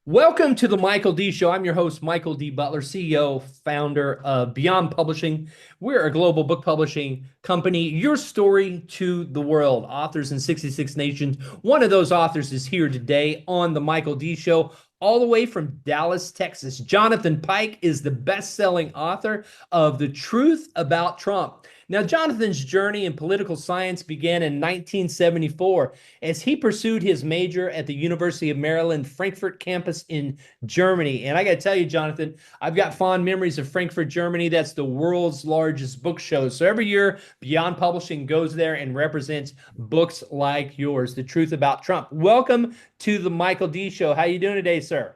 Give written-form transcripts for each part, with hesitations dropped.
Welcome to the Michael D Show. I'm your host, Michael D. Butler, CEO, founder of Beyond Publishing. We're a global book publishing company. Your story to the world. Authors in 66 nations. One of those authors is here today on the Michael D Show, all the way from Dallas, Texas. Jonathan Pike is the best-selling author of The Truth About Trump. Now, Jonathan's journey in political science began in 1974 as he pursued his major at the University of Maryland, Frankfurt campus in Germany. And I got to tell you, Jonathan, I've got fond memories of Frankfurt, Germany. That's the world's largest book show. So every year, Beyond Publishing goes there and represents books like yours, The Truth About Trump. Welcome to the Michael D Show. How you doing today, sir?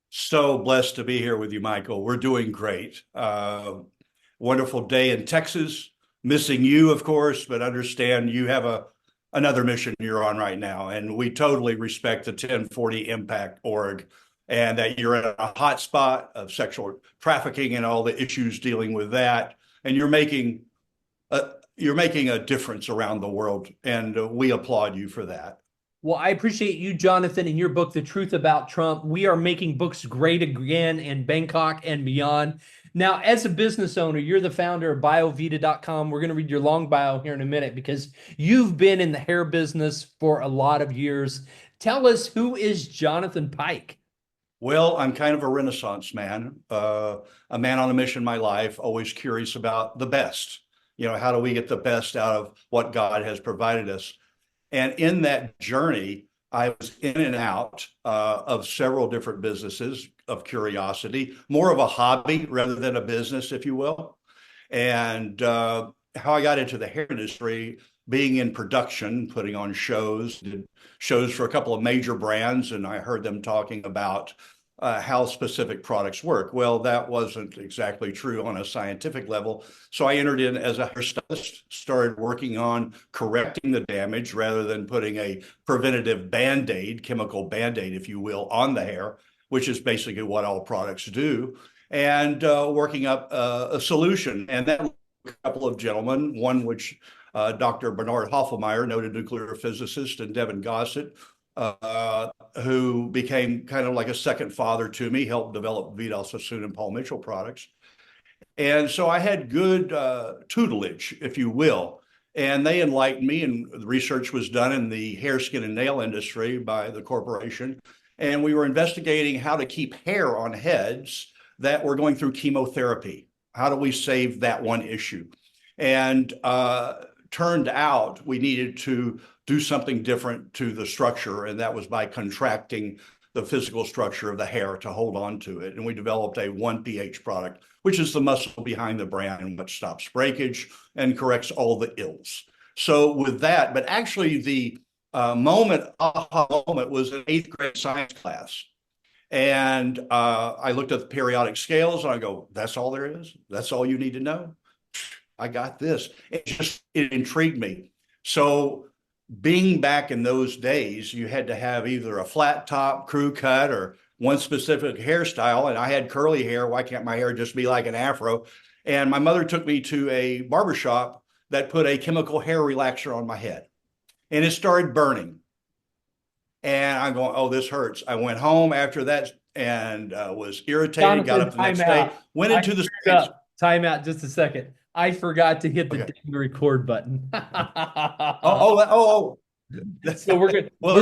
So blessed to be here with you, Michael. We're doing great. Wonderful day in Texas. Missing you, of course, but understand you have another mission you're on right now, and we totally respect the 1040 Impact org, and that you're in a hot spot of sexual trafficking and all the issues dealing with that, and you're making a difference around the world, and we applaud you for that. Well, I appreciate you, Jonathan, in your book, The Truth About Trump. We are making books great again in Bangkok and beyond. Now, as a business owner, you're the founder of biovita.com. We're going to read your long bio here in a minute because you've been in the hair business for a lot of years. Tell us, who is Jonathan Pike? Well, I'm kind of a Renaissance man, a man on a mission in my life, always curious about the best. How do we get the best out of what God has provided us? And in that journey, I was in and out of several different businesses of curiosity, more of a hobby rather than a business, if you will. And how I got into the hair industry, being in production, putting on shows, did shows for a couple of major brands, and I heard them talking about how specific products work. Well, that wasn't exactly true on a scientific level. So I entered in as a hairstylist, started working on correcting the damage rather than putting a preventative Band-Aid, chemical Band-Aid, if you will, on the hair, which is basically what all products do, and working up a solution. And then a couple of gentlemen, one which Dr. Bernard Hoffelmeyer, noted nuclear physicist, and Devin Gossett, who became kind of like a second father to me, helped develop Vidal Sassoon and Paul Mitchell products. And so I had good tutelage, if you will. And they enlightened me, and the research was done in the hair, skin, and nail industry by the corporation. And we were investigating how to keep hair on heads that were going through chemotherapy. How do we save that one issue? And turned out we needed to do something different to the structure, and that was by contracting the physical structure of the hair to hold on to it. And we developed a 1pH product, which is the muscle behind the brand and what stops breakage and corrects all the ills. So with that, but actually the aha moment was an 8th grade science class. And I looked at the periodic scales and I go, that's all there is? That's all you need to know? I got this. It intrigued me. So being back in those days, you had to have either a flat top, crew cut, or one specific hairstyle. And I had curly hair. Why can't my hair just be like an afro? And my mother took me to a barbershop that put a chemical hair relaxer on my head. And it started burning. And I'm going, oh, this hurts. I went home after that and was irritated, got Jonathan, up the time next day, out. went I into the screwed streets. up. Time out just a second. I forgot to hit the Okay. ding record button. Oh. So we're good. Well,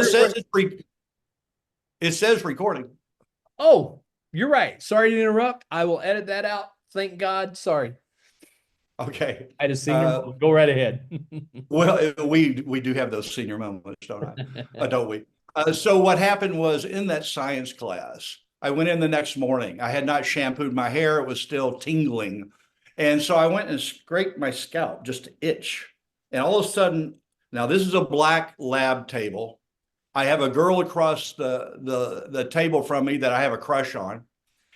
it says recording. Oh, you're right. Sorry to interrupt. I will edit that out. Thank God. Sorry. Okay. I had a senior moment. Go right ahead. Well, we do have those senior moments, don't we? So what happened was, in that science class, I went in the next morning. I had not shampooed my hair. It was still tingling. And so I went and scraped my scalp just to itch. And all of a sudden, now this is a black lab table. I have a girl across the table from me that I have a crush on.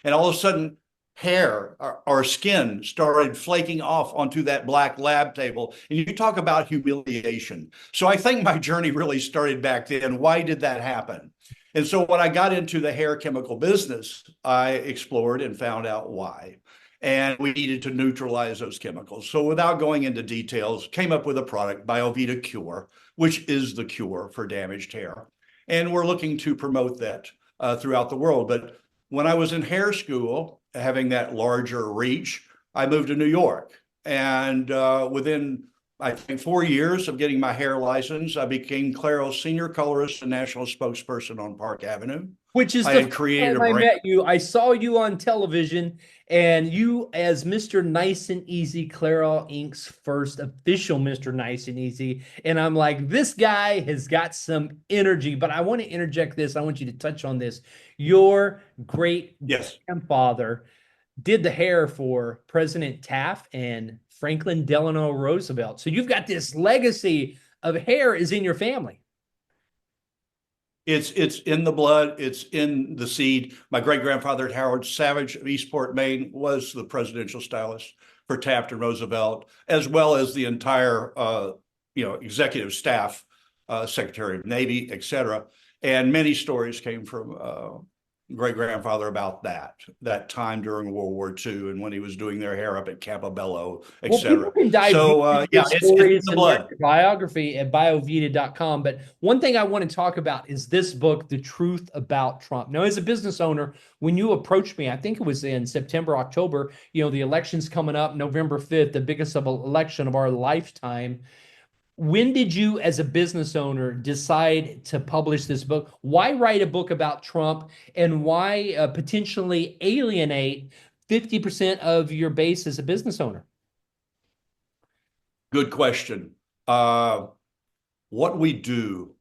And all of a sudden, hair or skin started flaking off onto that black lab table. And you talk about humiliation. So I think my journey really started back then. Why did that happen? And so when I got into the hair chemical business, I explored and found out why. And we needed to neutralize those chemicals. So without going into details, came up with a product, BioVita Cure, which is the cure for damaged hair. And we're looking to promote that throughout the world. But when I was in hair school, having that larger reach, I moved to New York. And within, I think, 4 years of getting my hair license, I became Claro's senior colorist and national spokesperson on Park Avenue. Which is I the had first created a time I brand. met you. I saw you on television, and you as Mr. Nice and Easy, Clairol Inc.'s first official Mr. Nice and Easy. And I'm like, this guy has got some energy. But I want to interject this. I want you to touch on this. Your great Yes. grandfather did the hair for President Taft and Franklin Delano Roosevelt. So you've got this legacy of hair is in your family. It's in the blood. It's in the seed. My great grandfather Howard Savage of Eastport, Maine, was the presidential stylist for Taft and Roosevelt, as well as the entire executive staff, Secretary of Navy, et cetera. And many stories came from great grandfather about that time during World War II and when he was doing their hair up at Campobello, et Well, people cetera. can dive deep So into yeah, the it's in stories the and read blood. your biography at biovita.com. But one thing I want to talk about is this book, The Truth About Trump. Now, as a business owner, when you approached me, I think it was in September, October, the election's coming up, November 5th, the biggest election of our lifetime. When did you, as a business owner, decide to publish this book? Why write a book about Trump, and why potentially alienate 50% of your base as a business owner? Good question. What we do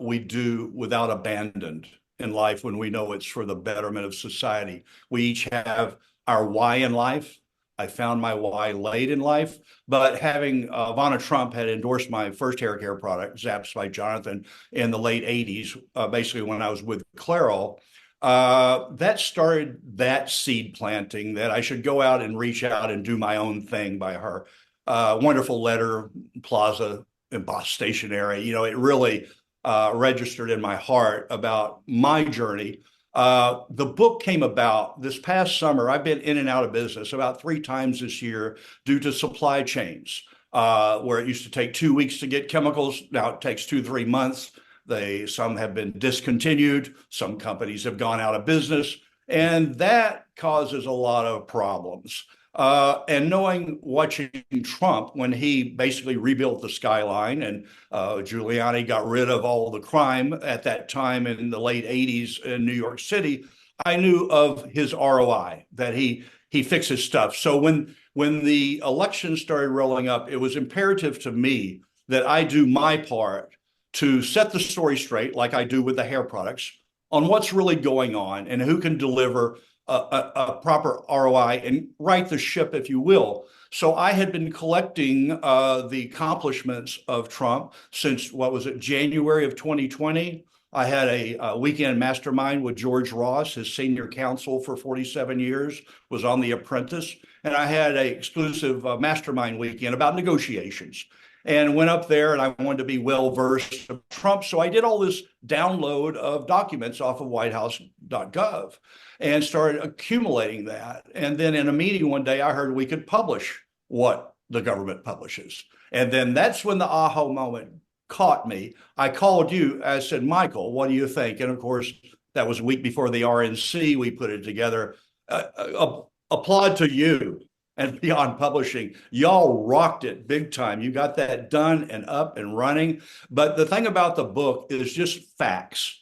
without abandon in life when we know it's for the betterment of society. We each have our why in life. I found my why late in life, but having Ivana Trump had endorsed my first hair care product, Zaps by Jonathan, in the late 80s, basically when I was with Clairol, that started that seed planting that I should go out and reach out and do my own thing by her. Wonderful letter, Plaza, embossed stationery. It really registered in my heart about my journey. The book came about this past summer. I've been in and out of business about 3 times this year due to supply chains, where it used to take 2 weeks to get chemicals. Now it takes 2, 3 months. Some have been discontinued. Some companies have gone out of business, and that causes a lot of problems. And watching Trump when he basically rebuilt the skyline, and Giuliani got rid of all the crime at that time in the late 80s in New York City, I knew of his ROI, that he fixes stuff. So when the election started rolling up, it was imperative to me that I do my part to set the story straight, like I do with the hair products, on what's really going on and who can deliver a proper ROI and right the ship, if you will. So I had been collecting the accomplishments of Trump since, what was it, January of 2020. I had a weekend mastermind with George Ross, his senior counsel for 47 years, was on The Apprentice. And I had an exclusive mastermind weekend about negotiations, and went up there, and I wanted to be well versed of Trump. So I did all this download of documents off of whitehouse.gov and started accumulating that. And then in a meeting one day, I heard we could publish what the government publishes. And then that's when the aha moment caught me. I called you. I said, Michael, what do you think? And of course, that was a week before the RNC. We put it together. Applaud to you and Beyond Publishing. Y'all rocked it big time. You got that done and up and running. But the thing about the book is just facts,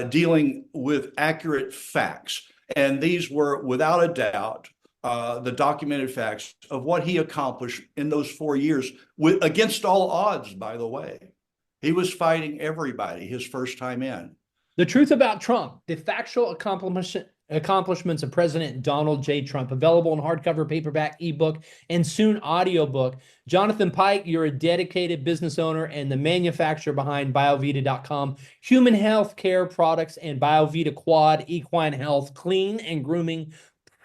dealing with accurate facts. And these were, without a doubt, the documented facts of what he accomplished in those 4 years, against all odds, by the way. He was fighting everybody his first time in. The Truth About Trump, the factual accomplishments of President Donald J. Trump, available in hardcover, paperback, ebook, and soon audiobook. Jonathan Pike, you're a dedicated business owner and the manufacturer behind biovita.com, human health care products, and BioVita Quad equine health, clean and grooming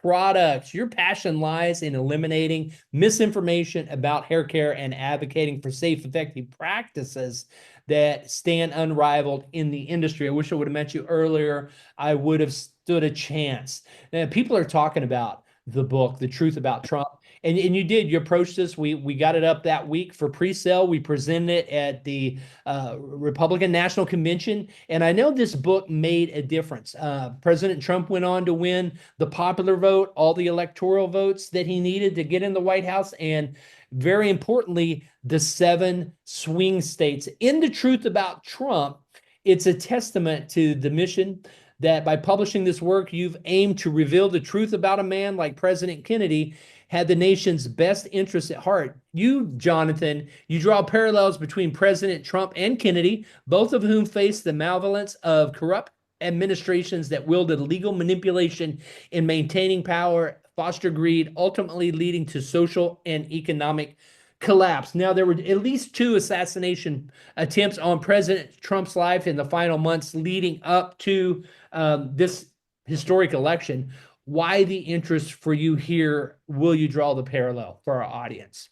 products. Your passion lies in eliminating misinformation about hair care and advocating for safe, effective practices that stand unrivaled in the industry. I wish I would have met you earlier. I would have stood a chance. Now, people are talking about the book, The Truth About Trump. And you did, you approached us. We got it up that week for pre-sale. We presented it at the Republican National Convention. And I know this book made a difference. President Trump went on to win the popular vote, all the electoral votes that he needed to get in the White House. And very importantly, the 7 swing states. In The Truth About Trump, it's a testament to the mission that by publishing this work, you've aimed to reveal the truth about a man like President Kennedy had the nation's best interests at heart. You, Jonathan, you draw parallels between President Trump and Kennedy, both of whom faced the malevolence of corrupt administrations that wielded legal manipulation in maintaining power, foster greed, ultimately leading to social and economic collapse. Now, there were at least 2 assassination attempts on President Trump's life in the final months leading up to this historic election. Why the interest for you here? Will you draw the parallel for our audience?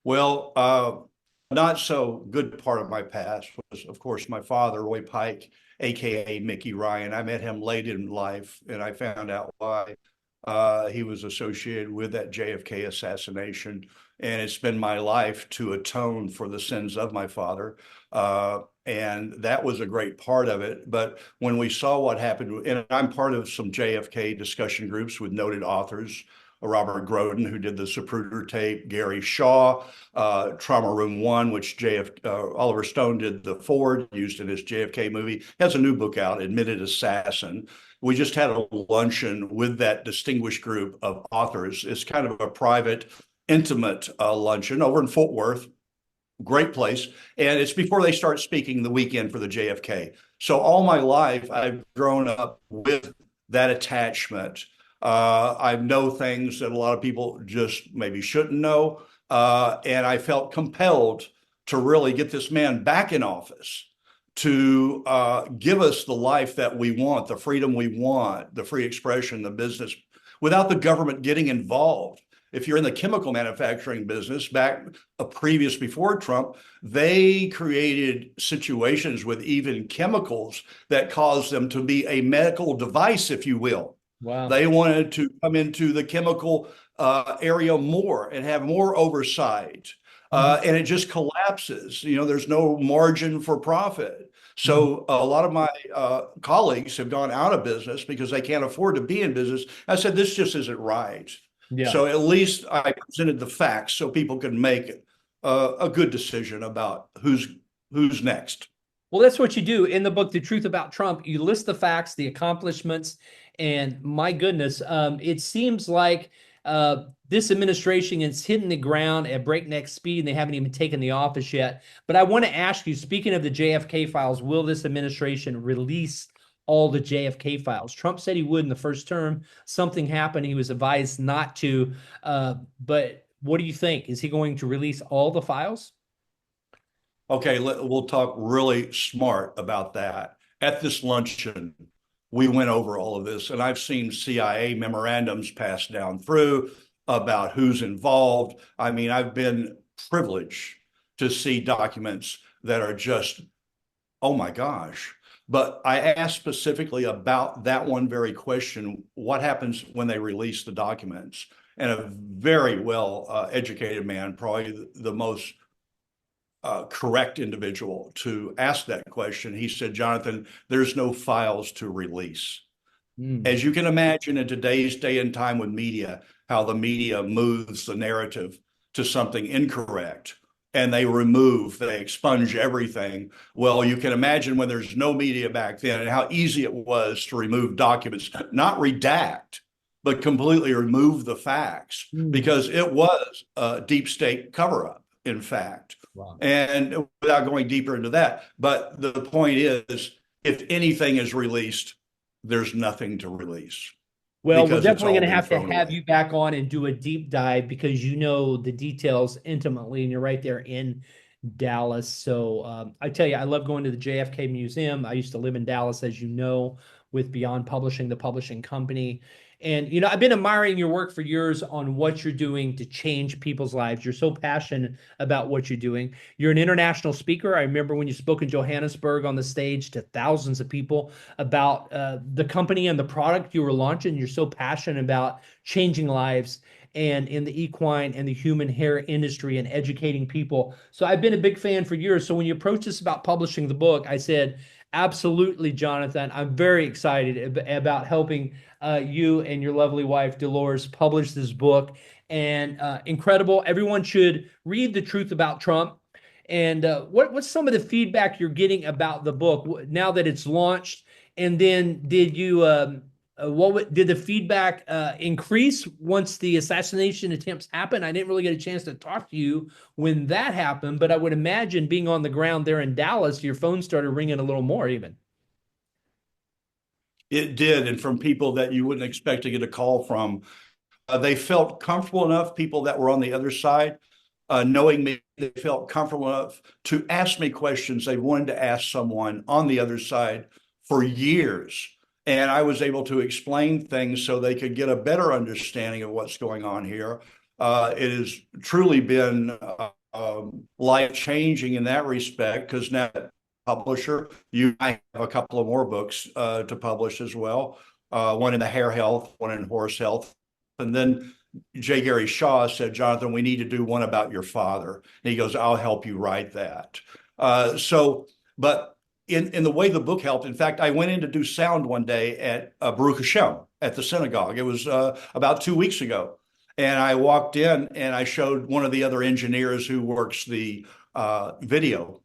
Well, not so good part of my past was, of course, my father, Roy Pike, aka Mickey Ryan. I met him late in life, and I found out why he was associated with that JFK assassination. And it's been my life to atone for the sins of my father. And that was a great part of it. But when we saw what happened, and I'm part of some JFK discussion groups with noted authors, Robert Groden, who did the Zapruder tape, Gary Shaw, Trauma Room 1, which Oliver Stone did the forward, used in his JFK movie, has a new book out, Admitted Assassin. We just had a luncheon with that distinguished group of authors. It's kind of a private, intimate luncheon over in Fort Worth. Great place. And it's before they start speaking the weekend for the JFK. So all my life, I've grown up with that attachment. I know things that a lot of people just maybe shouldn't know. And I felt compelled to really get this man back in office to give us the life that we want, the freedom we want, the free expression, the business, without the government getting involved. If you're in the chemical manufacturing business, back previous before Trump, they created situations with even chemicals that caused them to be a medical device, if you will. Wow. They wanted to come into the chemical area more and have more oversight. And it just collapses. You know, there's no margin for profit. So a lot of my colleagues have gone out of business because they can't afford to be in business. I said, this just isn't right. Yeah. So at least I presented the facts so people can make a good decision about who's next. Well, that's what you do in the book, The Truth About Trump. You list the facts, the accomplishments, and my goodness, it seems like this administration is hitting the ground at breakneck speed, and they haven't even taken the office yet. But I want to ask you, speaking of the JFK files, will this administration release all the JFK files? Trump said he would in the first term. Something happened. He was advised not to. But what do you think? Is he going to release all the files? Okay, we'll talk really smart about that. At this luncheon, we went over all of this, and I've seen CIA memorandums passed down through about who's involved. I mean, I've been privileged to see documents that are just, oh my gosh. But I asked specifically about that one very question: what happens when they release the documents? And a very well educated man, probably the most correct individual to ask that question, he said, Jonathan, there's no files to release. As you can imagine, in today's day and time with media, how the media moves the narrative to something incorrect, and they expunge everything. Well, you can imagine when there's no media back then and how easy it was to remove documents, not redact, but completely remove the facts, because it was a deep state cover-up, in fact. Wow. And without going deeper into that, but the point is, if anything is released, there's nothing to release. Well, we're definitely going to have you back on and do a deep dive, because you know the details intimately, and you're right there in Dallas. So I tell you, I love going to the JFK Museum. I used to live in Dallas, as you know, with Beyond Publishing, the publishing company. And, I've been admiring your work for years on what you're doing to change people's lives. You're so passionate about what you're doing. You're an international speaker. I remember when you spoke in Johannesburg on the stage to thousands of people about the company and the product you were launching. You're so passionate about changing lives and in the equine and the human hair industry and educating people. So I've been a big fan for years. So when you approached us about publishing the book, I said, absolutely, Jonathan. I'm very excited about helping you and your lovely wife, Dolores, publish this book. And incredible. Everyone should read The Truth About Trump. And what's some of the feedback you're getting about the book now that it's launched? And then did the feedback increase once the assassination attempts happened? I didn't really get a chance to talk to you when that happened, but I would imagine being on the ground there in Dallas, your phone started ringing a little more even. It did, and from people that you wouldn't expect to get a call from. They felt comfortable enough, people that were on the other side, knowing me, they felt comfortable enough to ask me questions they wanted to ask someone on the other side for years. And I was able to explain things so they could get a better understanding of what's going on here. It has truly been life-changing in that respect, because now, publisher, you might have a couple of more books to publish as well. One in the hair health, one in horse health. And then J. Gary Shaw said, Jonathan, we need to do one about your father. And he goes, I'll help you write that. But in the way the book helped, in fact, I went in to do sound one day at Baruch Hashem at the synagogue. It was about 2 weeks ago. And I walked in and I showed one of the other engineers who works the video.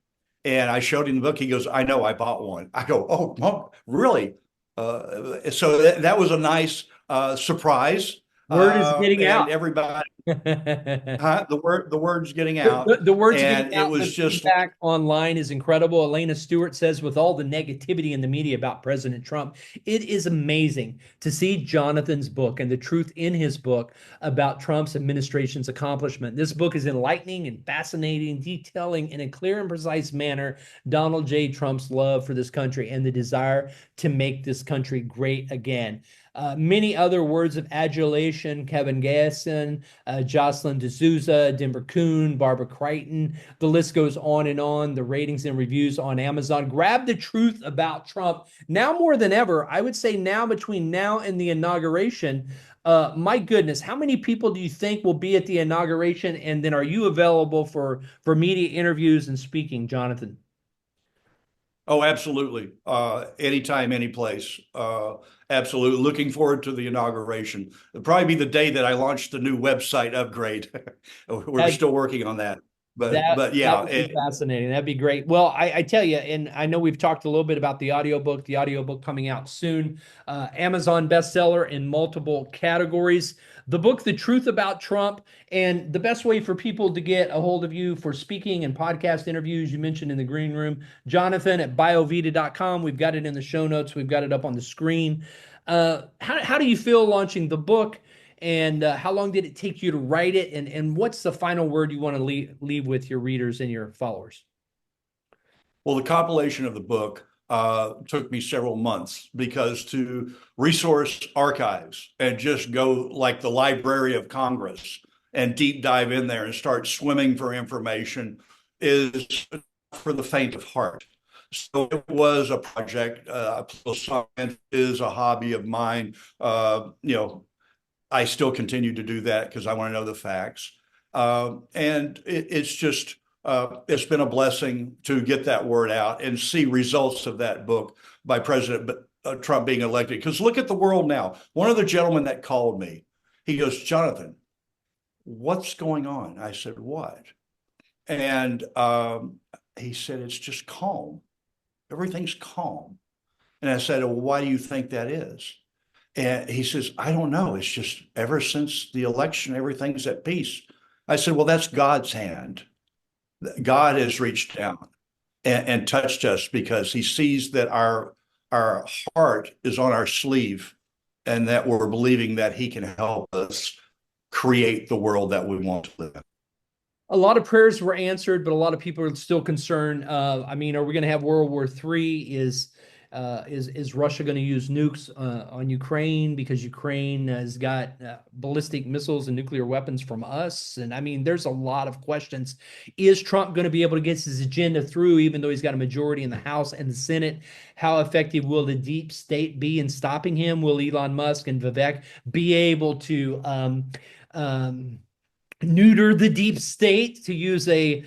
And I showed him the book. He goes, I know, I bought one. I go, oh, Mom, really? So that was a nice surprise. Word is getting And out. everybody, the word's getting The, out. the, the word's And getting it out. was The just, feedback online is incredible. Elena Stewart says, with all the negativity in the media about President Trump, it is amazing to see Jonathan's book and the truth in his book about Trump's administration's accomplishment. This book is enlightening and fascinating, detailing in a clear and precise manner Donald J. Trump's love for this country and the desire to make this country great again. Many other words of adulation: Kevin Gasson, Jocelyn D'Souza, Denver Kuhn, Barbara Creighton. The list goes on and on. The ratings and reviews on Amazon. Grab The Truth About Trump. Now more than ever, I would say now, between now and the inauguration, my goodness, how many people do you think will be at the inauguration? And then are you available for media interviews and speaking, Jonathan? oh, absolutely. Anytime, any place. Absolutely. Looking forward to the inauguration. It'll probably be the day that I launched the new website upgrade. We're That still working on that. But that yeah, would be fascinating. That'd be great. Well, I tell you, and I know we've talked a little bit about the audiobook coming out soon. Amazon bestseller in multiple categories. The book, The Truth About Trump, and the best way for people to get a hold of you for speaking and podcast interviews, you mentioned in the green room, Jonathan at biovita.com. We've got it in the show notes. We've got it up on the screen. How do you feel launching the book? And how long did it take you to write it? And what's the final word you want to leave with your readers and your followers? well, the compilation of the book took me several months, because to resource archives and just go like the Library of Congress and deep dive in there and start swimming for information is for the faint of heart. So it was a project. Science is a hobby of mine. I still continue to do that because I want to know the facts. And it's just, it's been a blessing to get that word out and see results of that book by President Trump being elected. Because look at the world now. One of the gentlemen that called me, he goes, Jonathan, what's going on? I said, what? And he said, it's just calm. Everything's calm. And I said, well, why do you think that is? And he says, I don't know. It's just ever since the election, everything's at peace. I said, well, that's God's hand. God has reached down and touched us, because he sees that our heart is on our sleeve, and that we're believing that he can help us create the world that we want to live in. A lot of prayers were answered, but a lot of people are still concerned. I mean, are we going to have World War III? Is Russia going to use nukes on Ukraine because Ukraine has got ballistic missiles and nuclear weapons from us? And I mean, there's a lot of questions. Is Trump going to be able to get his agenda through, even though he's got a majority in the House and the Senate? How effective will the deep state be in stopping him? Will Elon Musk and Vivek be able to um, neuter the deep state, to use a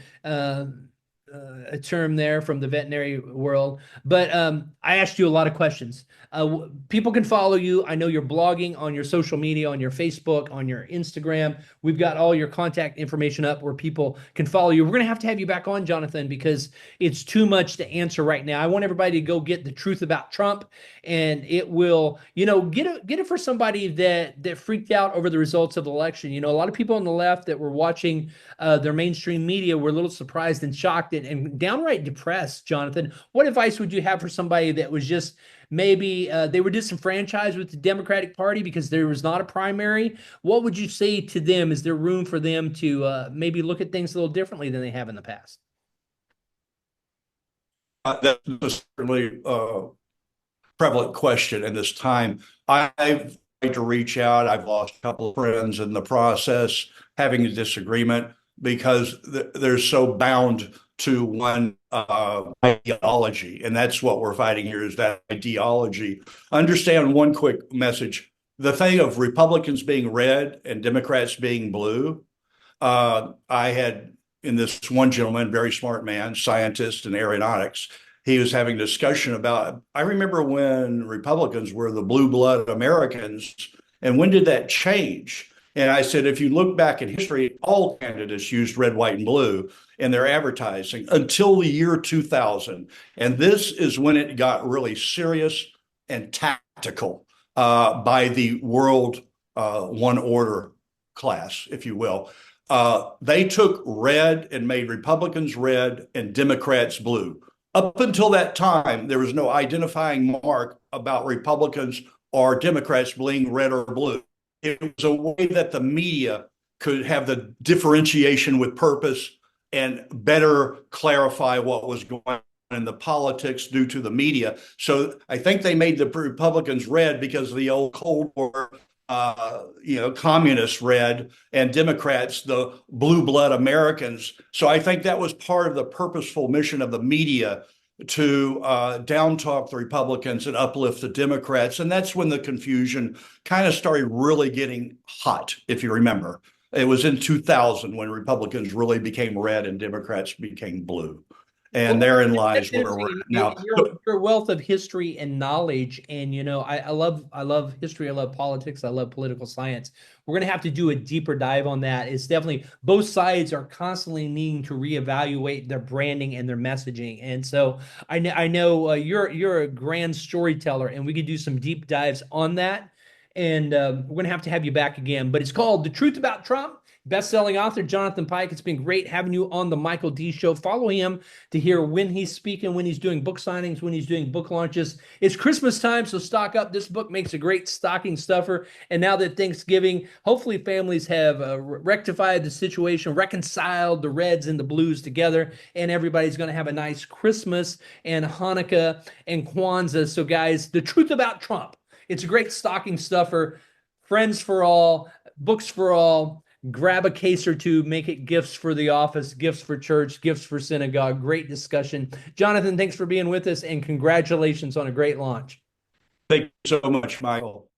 term there from the veterinary world? But I asked you a lot of questions. People can follow you. I know you're blogging on your social media, on your Facebook, on your Instagram. We've got all your contact information up where people can follow you. We're going to have you back on, Jonathan, because it's too much to answer right now. I want everybody to go get the truth about Trump, and it will, get it for somebody that freaked out over the results of the election. A lot of people on the left that were watching their mainstream media were a little surprised and shocked and downright depressed. Jonathan, what advice would you have for somebody that was just maybe they were disenfranchised with the Democratic Party because there was not a primary? What would you say to them? Is there room for them to maybe look at things a little differently than they have in the past? That's certainly a prevalent question in this time. I've tried to reach out. I've lost a couple of friends in the process, having a disagreement because they're so bound to one ideology, and that's what we're fighting here, is that ideology. Understand one quick message. The thing of Republicans being red and Democrats being blue, I had in this one gentleman, very smart man, scientist in aeronautics, he was having a discussion about, I remember when Republicans were the blue blood Americans, and when did that change? And I said, if you look back in history, all candidates used red, white, and blue in their advertising until the year 2000. And this is when it got really serious and tactical by the world one order class, if you will. They took red and made Republicans red and Democrats blue. Up until that time, there was no identifying mark about Republicans or Democrats being red or blue. It was a way that the media could have the differentiation with purpose and better clarify what was going on in the politics due to the media. So I think they made the Republicans red because of the old Cold War, communists red, and Democrats, the blue blood Americans. So I think that was part of the purposeful mission of the media to down talk the Republicans and uplift the Democrats. And that's when the confusion kind of started really getting hot, if you remember. It was in 2000 when Republicans really became red and Democrats became blue. And therein lies where we're at now. Your wealth of history and knowledge, and I love history, I love politics, I love political science. We're going to have to do a deeper dive on that. It's definitely, both sides are constantly needing to reevaluate their branding and their messaging. And so I know you're a grand storyteller, and we could do some deep dives on that. And we're going to have you back again. But it's called The Truth About Trump. Best-selling author Jonathan Pike. It's been great having you on the Michael D Show. Follow him to hear when he's speaking, when he's doing book signings, when he's doing book launches. It's Christmas time, so stock up. This book makes a great stocking stuffer. And now that Thanksgiving, hopefully families have rectified the situation, reconciled the reds and the blues together, and everybody's going to have a nice Christmas and Hanukkah and Kwanzaa. So guys, The Truth About Trump. It's a great stocking stuffer. Friends for all, books for all. Grab a case or two, make it gifts for the office, gifts for church, gifts for synagogue. Great discussion. Jonathan, thanks for being with us, and congratulations on a great launch. Thank you so much, Michael.